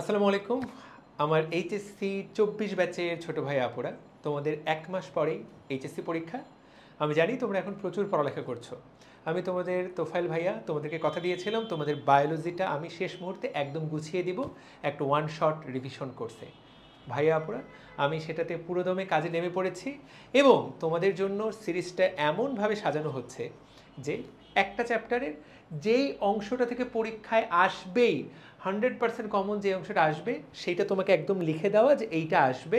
আসসালামু আলাইকুম। আমার এইচএসসি 24 ব্যাচের ছোট ভাই আপুরা, তোমাদের 1 মাস পরেই এইচএসসি পরীক্ষা। আমি জানি তোমরা এখন প্রচুর পড়ালেখা করছো। আমি তোমাদের তোফাইল ভাইয়া তোমাদেরকে কথা দিয়েছিলাম তোমাদের বায়োলজিটা আমি শেষ মুহূর্তে একদম গুছিয়ে দিব একটা ওয়ান শট রিভিশন কোর্সে। ভাইয়া আপুরা, আমি সেটাতে পুরোদমে কাজে নেমে পড়েছি এবং তোমাদের জন্য সিরিজটা এমনভাবে সাজানো হচ্ছে যে একটা চ্যাপ্টারের যেই অংশটা থেকে পরীক্ষায় আসবেই 100% কমন যে অংশটা আসবে সেইটা তোমাকে একদম লিখে দেওয়া যে এইটা আসবে,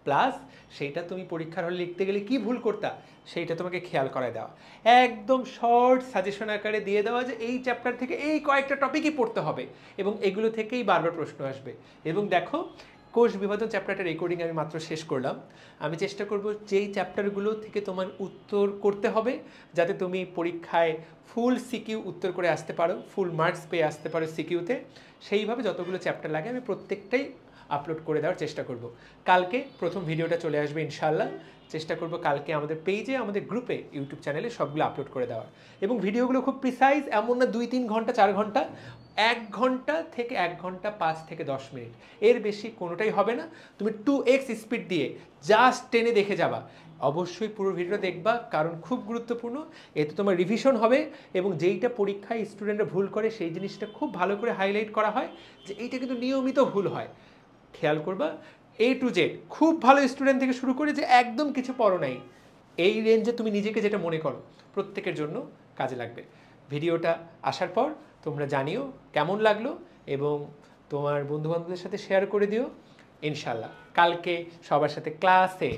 প্লাস সেইটা তুমি পরীক্ষার হলে লিখতে গেলে কি ভুল করতা সেইটা তোমাকে খেয়াল করায় দেওয়া। একদম শর্ট সাজেশন আকারে দিয়ে দেওয়া যে এই চ্যাপ্টার থেকে এই কয়েকটা টপিকই পড়তে হবে এবং এগুলো থেকেই বারবার প্রশ্ন আসবে। এবং দেখো, কোষ বিভাজন চ্যাপ্টারটা রেকর্ডিং আমি মাত্র শেষ করলাম। আমি চেষ্টা করব যেই চ্যাপ্টারগুলো থেকে তোমার উত্তর করতে হবে যাতে তুমি পরীক্ষায় ফুল সিকিউ উত্তর করে আসতে পারো, ফুল মার্কস পেয়ে আসতে পারো সিকিউতে, সেইভাবে যতগুলো চ্যাপ্টার লাগে আমি প্রত্যেকটাই আপলোড করে দেওয়ার চেষ্টা করব। কালকে প্রথম ভিডিওটা চলে আসবে ইনশাআল্লাহ। চেষ্টা করব কালকে আমাদের পেজে, আমাদের গ্রুপে, ইউটিউব চ্যানেলে সবগুলো আপলোড করে দেওয়ার। এবং ভিডিওগুলো খুব প্রিসাইজ, এমন না 2-3 ঘন্টা 4 ঘন্টা, 1 ঘন্টা থেকে 1 ঘন্টা 5 থেকে 10 মিনিট, এর বেশি কোনোটাই হবে না। তুমি 2x স্পিড দিয়ে জাস্ট টেনে দেখে যাবা। অবশ্যই পুরো ভিডিওটা দেখবা, কারণ খুব গুরুত্বপূর্ণ। এতে তোমার রিভিশন হবে এবং যেইটা পরীক্ষায় স্টুডেন্টরা ভুল করে সেই জিনিসটা খুব ভালো করে হাইলাইট করা হয় যে এইটা কিন্তু নিয়মিত ভুল হয়। খেয়াল করবা, A to Z খুব ভালো স্টুডেন্ট থেকে শুরু করে যে একদম কিছু পড়ো নাই, এই রেঞ্জে তুমি নিজেকে যেটা মনে করো প্রত্যেকের জন্য কাজে লাগবে। ভিডিওটা আসার পর তোমরা জানিও কেমন লাগলো এবং তোমার বন্ধুবান্ধবদের সাথে শেয়ার করে দিও। ইনশাল্লাহ কালকে সবার সাথে ক্লাসে,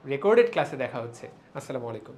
রেকর্ডেড ক্লাসে দেখা হচ্ছে। আসসালামু আলাইকুম।